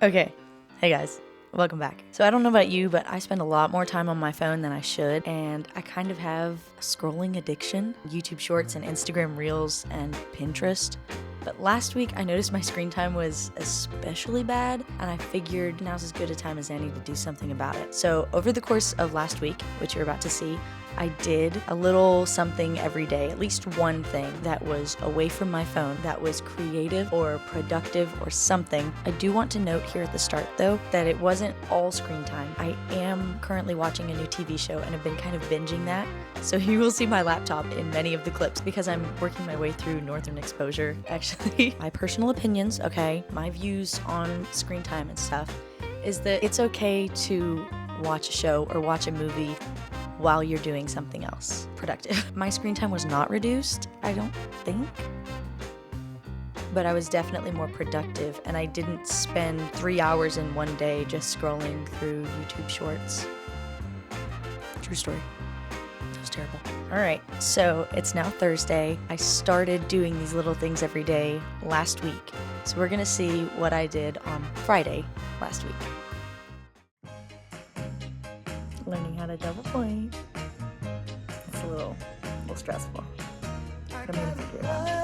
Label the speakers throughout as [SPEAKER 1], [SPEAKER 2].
[SPEAKER 1] Okay, hey guys, welcome back. So I don't know about you, but I spend a lot more time on my phone than I should, and I kind of have a scrolling addiction, YouTube Shorts and Instagram Reels and Pinterest. But last week I noticed my screen time was especially bad, and I figured now's as good a time as any to do something about it. So over the course of last week, which you're about to see, I did a little something every day, at least one thing that was away from my phone, that was creative or productive or something. I do want to note here at the start though, that it wasn't all screen time. I am currently watching a new TV show and have been kind of binging that. So you will see my laptop in many of the clips because I'm working my way through Northern Exposure, actually. My personal opinions, okay, my views on screen time and stuff, is that it's okay to watch a show or watch a movie while you're doing something else productive. My screen time was not reduced, I don't think, but I was definitely more productive, and I didn't spend 3 hours in one day just scrolling through YouTube Shorts. True story. That was terrible. Alright, so it's now Thursday. I started doing these little things every day last week, so we're gonna see what I did on Friday last week. Learning how to double point. It's a little stressful. But I'm gonna figure it out.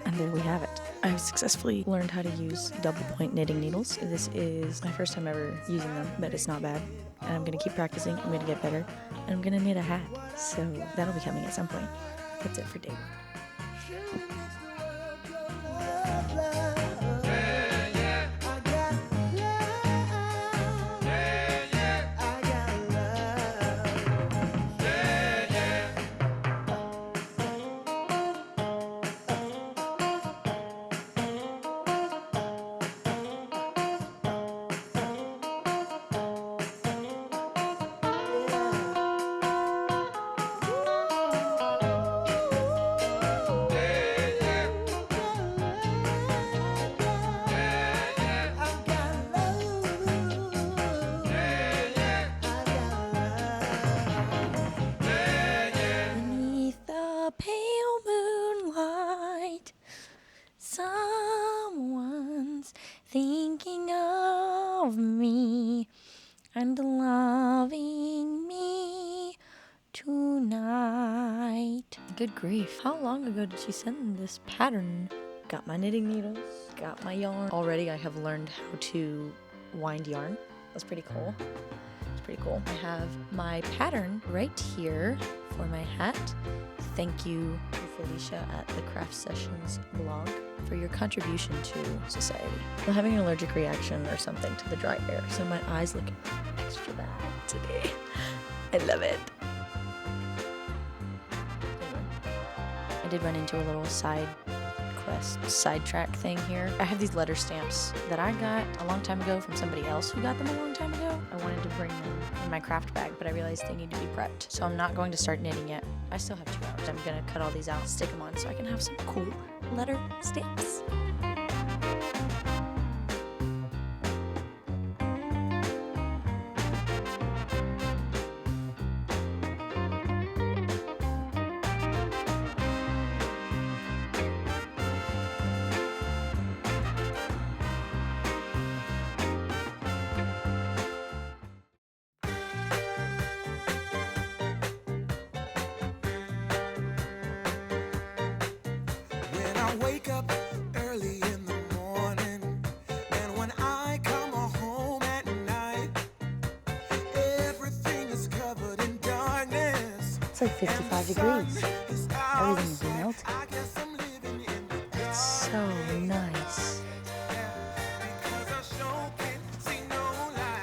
[SPEAKER 1] And there we have it. I've successfully learned how to use double point knitting needles. This is my first time ever using them, but it's not bad. And I'm gonna keep practicing, I'm gonna get better, and I'm gonna knit a hat. So that'll be coming at some point. That's it for day one. Pale moonlight, someone's thinking of me and loving me tonight. Good grief. How long ago did she send this pattern? Got my knitting needles, got my yarn. Already I have learned how to wind yarn. That's pretty cool. It's pretty cool. I have my pattern right here for my hat. Thank you to Felicia at the Craft Sessions blog for your contribution to society. I'm having an allergic reaction or something to the dry air, so my eyes look extra bad today. I love it. I did run into a little sidetrack thing here. I have these letter stamps that I got a long time ago from somebody else who got them a long time ago. I wanted to bring them in my craft bag, but I realized they need to be prepped, so I'm not going to start knitting yet. I still have 2 hours. I'm gonna cut all these out, stick them on, so I can have some cool letter stamps.
[SPEAKER 2] wake up early in the morning, and when I come home at night, everything is covered in darkness.
[SPEAKER 1] It's like 55 degrees. Everything is melting. It's so nice.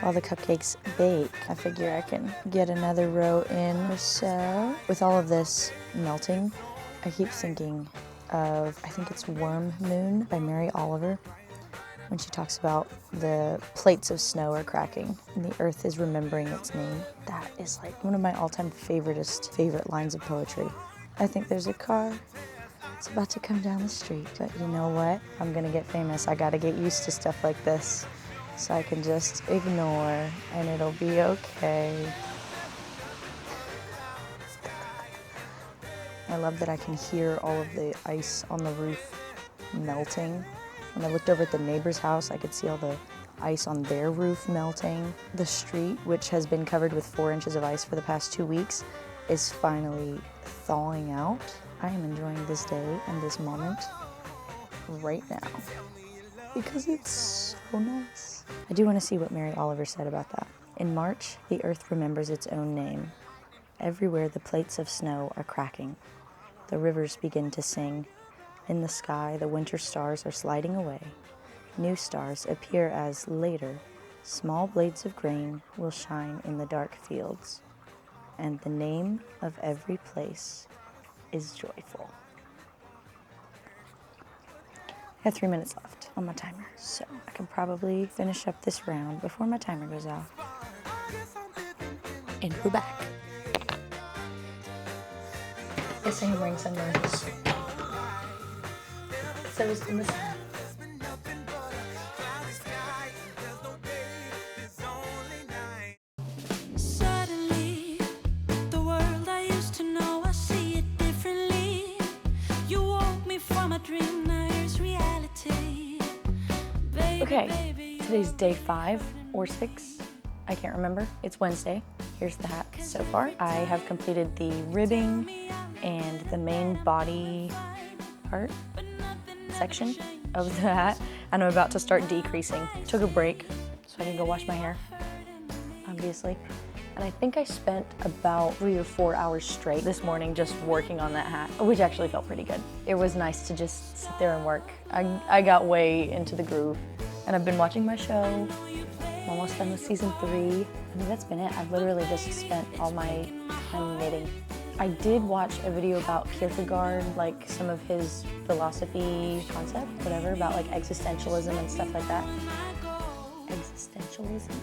[SPEAKER 1] While the cupcakes bake, I figure I can get another row in or so. With all of this melting, I keep thinking of, I think it's Worm Moon by Mary Oliver, when she talks about the plates of snow are cracking and the earth is remembering its name. That is like one of my all-time favorite lines of poetry. I think there's a car. It's about to come down the street, but you know what? I'm gonna get famous. I gotta get used to stuff like this, so I can just ignore and it'll be okay. I love that I can hear all of the ice on the roof melting. When I looked over at the neighbor's house, I could see all the ice on their roof melting. The street, which has been covered with 4 inches of ice for the past 2 weeks, is finally thawing out. I am enjoying this day and this moment right now because it's so nice. I do want to see what Mary Oliver said about that. In March, the earth remembers its own name. Everywhere the plates of snow are cracking. The rivers begin to sing. In the sky, the winter stars are sliding away. New stars appear as later, small blades of grain will shine in the dark fields. And the name of every place is joyful. I have 3 minutes left on my timer, so I can probably finish up this round before my timer goes off. And we're back. Guess I am wearing sunglasses. So it's in the sun. Okay, today's day 5 or 6, I can't remember. It's Wednesday. Here's the hat so far. I have completed the ribbing and the main body part section of the hat, and I'm about to start decreasing. Took a break so I can go wash my hair, obviously. And I think I spent about 3 or 4 hours straight this morning just working on that hat, which actually felt pretty good. It was nice to just sit there and work. I got way into the groove. And I've been watching my show. I'm almost done with season 3. I mean, that's been it. I've literally just spent all my time knitting. I did watch a video about Kierkegaard, like some of his philosophy concept, whatever, about like existentialism and stuff like that. Existentialism?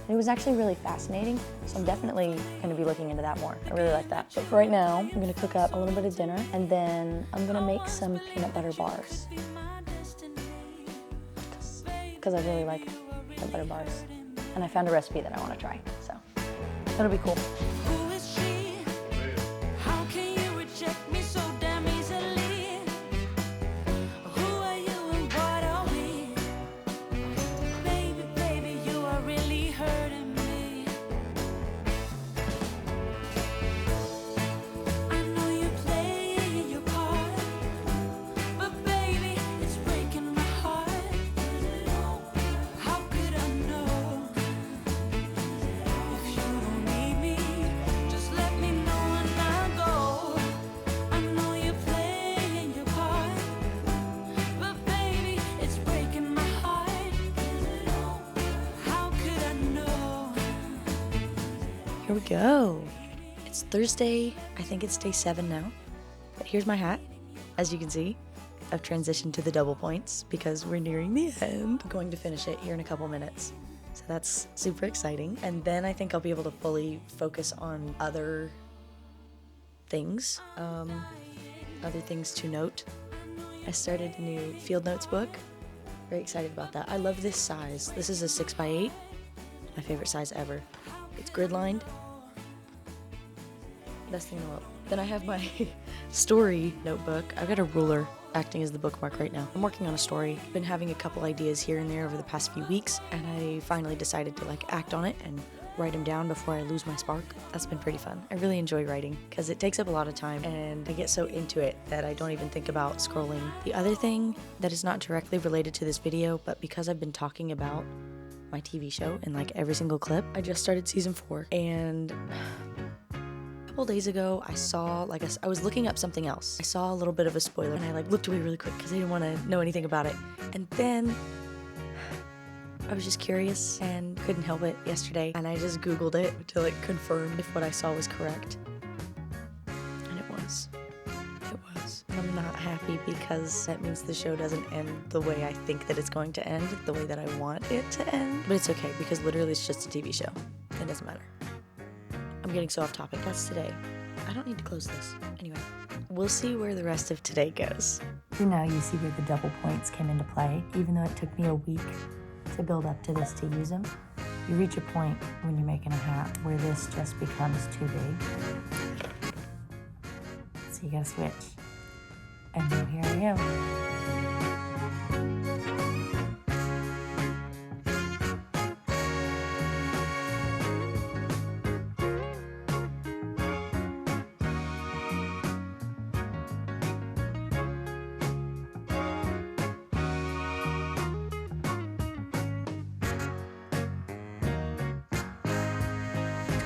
[SPEAKER 1] It was actually really fascinating, so I'm definitely going to be looking into that more. I really like that. But for right now, I'm going to cook up a little bit of dinner, and then I'm going to make some peanut butter bars. Because I really like peanut butter bars. And I found a recipe that I want to try, so that'll be cool. Here we go. It's Thursday. I think it's day 7 now. But here's my hat. As you can see, I've transitioned to the double points because we're nearing the end. I'm going to finish it here in a couple minutes. So that's super exciting. And then I think I'll be able to fully focus on other things. Other things to note. I started a new field notes book. Very excited about that. I love this size. This is a 6x8. My favorite size ever. It's grid lined. Best thing in the world. Then I have my story notebook. I've got a ruler acting as the bookmark right now. I'm working on a story. Been having a couple ideas here and there over the past few weeks, and I finally decided to act on it and write them down before I lose my spark. That's been pretty fun. I really enjoy writing because it takes up a lot of time and I get so into it that I don't even think about scrolling. The other thing that is not directly related to this video, but because I've been talking about my TV show in like every single clip, I just started season 4 and a couple days ago I saw I was looking up something else. I saw a little bit of a spoiler and I looked away really quick because I didn't want to know anything about it. And then I was just curious and couldn't help it yesterday, and I just Googled it to confirm if what I saw was correct. And it was. It was. And I'm not happy because that means the show doesn't end the way I think that it's going to end, the way that I want it to end. But it's okay because literally it's just a TV show. It doesn't matter. I'm getting so off topic. That's today. I don't need to close this. Anyway, we'll see where the rest of today goes. So now you see where the double points came into play, even though it took me a week to build up to this to use them. You reach a point when you're making a hat where this just becomes too big. So you gotta switch. And now here I am.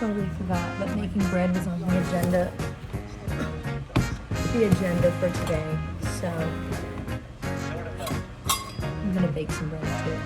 [SPEAKER 1] Totally forgot, but making bread was on the agenda. For today, so I'm gonna bake some bread too.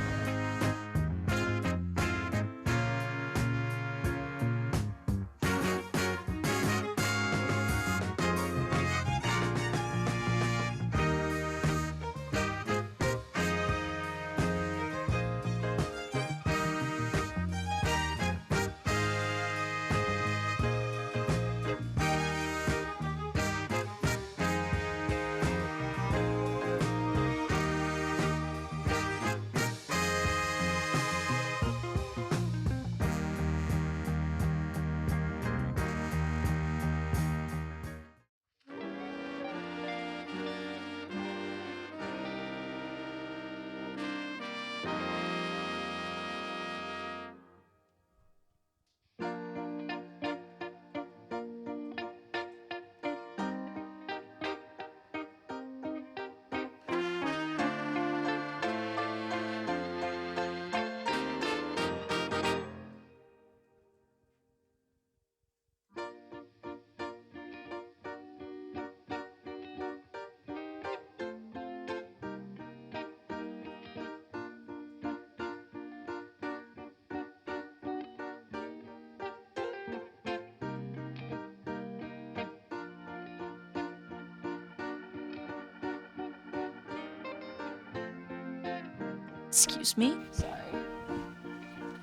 [SPEAKER 1] Excuse me? Sorry.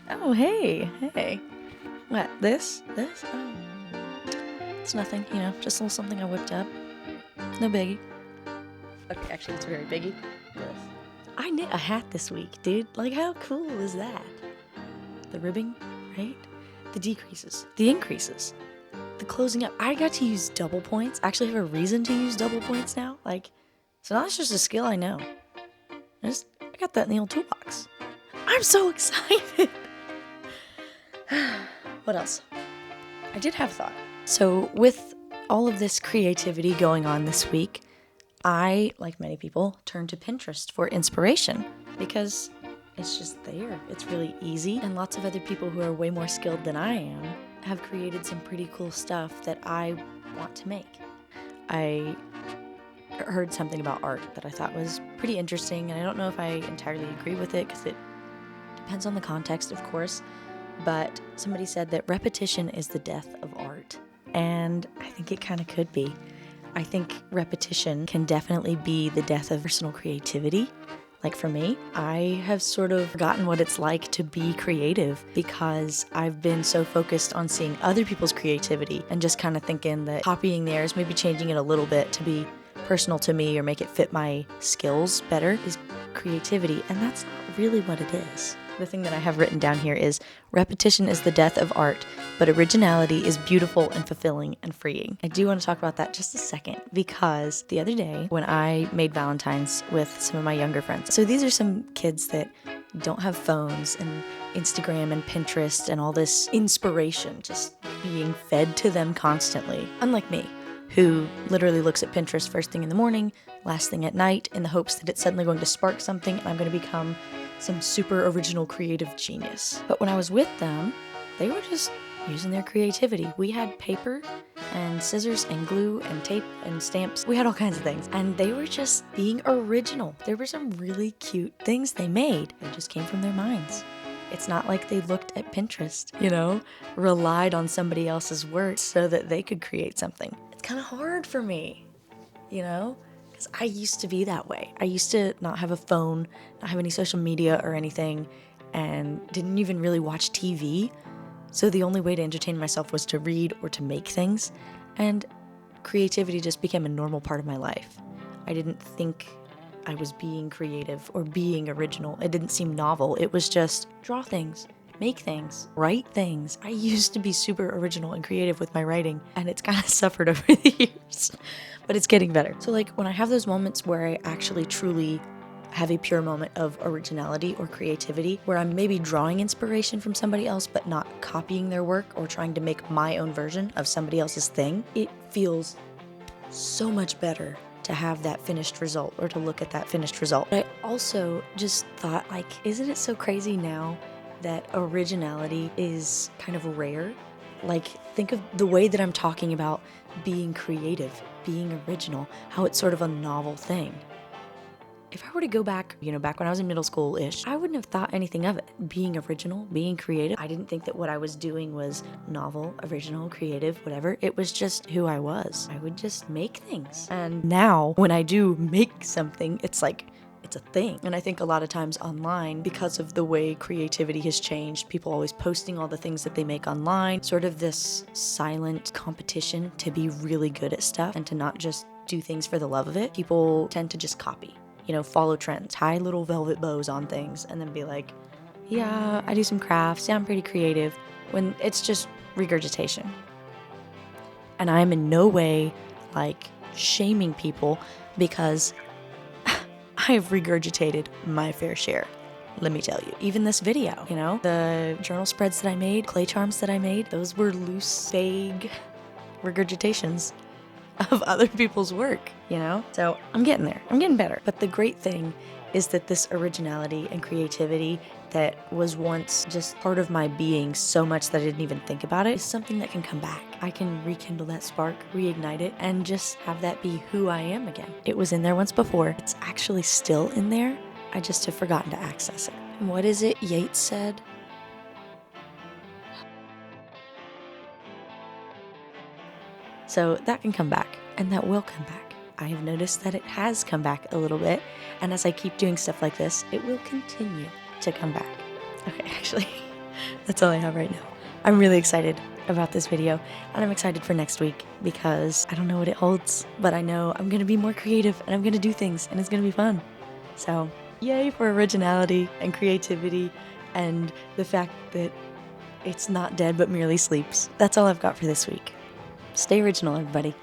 [SPEAKER 1] Oh, hey. What, this? Oh. It's nothing, just a little something I whipped up. No biggie. Okay, actually, it's very biggie. Yes. I knit a hat this week, dude. How cool is that? The ribbing, right? The decreases, the increases, the closing up. I got to use double points. I actually have a reason to use double points now. So now it's just a skill I know. I got that in the old toolbox. I'm so excited. What else? I did have a thought. So with all of this creativity going on this week, I, like many people, turned to Pinterest for inspiration because it's just there. It's really easy. And lots of other people who are way more skilled than I am have created some pretty cool stuff that I want to make. I heard something about art that I thought was pretty interesting, and I don't know if I entirely agree with it because it depends on the context, of course, but somebody said that repetition is the death of art, and I think it kind of could be. I think repetition can definitely be the death of personal creativity. For me, I have sort of forgotten what it's like to be creative because I've been so focused on seeing other people's creativity and just kind of thinking that copying theirs, maybe changing it a little bit to be personal to me or make it fit my skills better is creativity, and that's not really what it is. The thing that I have written down here is repetition is the death of art, but originality is beautiful and fulfilling and freeing. I do want to talk about that just a second because the other day when I made Valentine's with some of my younger friends, so these are some kids that don't have phones and Instagram and Pinterest and all this inspiration just being fed to them constantly. Unlike me, who literally looks at Pinterest first thing in the morning, last thing at night, in the hopes that it's suddenly going to spark something and I'm going to become some super original creative genius. But when I was with them, they were just using their creativity. We had paper and scissors and glue and tape and stamps. We had all kinds of things. And they were just being original. There were some really cute things they made. They just came from their minds. It's not like they looked at Pinterest, relied on somebody else's work so that they could create something. It's kind of hard for me, because I used to be that way. I used to not have a phone, not have any social media or anything, and didn't even really watch TV. So the only way to entertain myself was to read or to make things, and creativity just became a normal part of my life. I didn't think I was being creative or being original. It didn't seem novel. It was just draw things, make things, write things. I used to be super original and creative with my writing, and it's kind of suffered over the years, but it's getting better. So when I have those moments where I actually truly have a pure moment of originality or creativity, where I'm maybe drawing inspiration from somebody else but not copying their work or trying to make my own version of somebody else's thing, it feels so much better to have that finished result or to look at that finished result. But I also just thought, isn't it so crazy now that originality is kind of rare? Think of the way that I'm talking about being creative, being original, how it's sort of a novel thing. If I were to go back, back when I was in middle school-ish, I wouldn't have thought anything of it. Being original, being creative. I didn't think that what I was doing was novel, original, creative, whatever. It was just who I was. I would just make things. And now, when I do make something, it's a thing. And I think a lot of times online, because of the way creativity has changed, people always posting all the things that they make online, sort of this silent competition to be really good at stuff and to not just do things for the love of it. People tend to just copy. Follow trends, tie little velvet bows on things, and then be like, yeah, I do some crafts, yeah, I'm pretty creative, when it's just regurgitation. And I'm in no way, shaming people, because I have regurgitated my fair share. Let me tell you, even this video, the journal spreads that I made, clay charms that I made, those were loose, vague regurgitations of other people's work, So I'm getting there. I'm getting better. But the great thing is that this originality and creativity that was once just part of my being so much that I didn't even think about it is something that can come back. I can rekindle that spark, reignite it, and just have that be who I am again. It was in there once before. It's actually still in there. I just have forgotten to access it. And what is it Yeats said? So that can come back, and that will come back. I have noticed that it has come back a little bit, and as I keep doing stuff like this, it will continue to come back. Okay, actually, that's all I have right now. I'm really excited about this video, and I'm excited for next week because I don't know what it holds, but I know I'm going to be more creative, and I'm going to do things, and it's going to be fun. So, yay for originality and creativity, and the fact that it's not dead but merely sleeps. That's all I've got for this week. Stay original, everybody.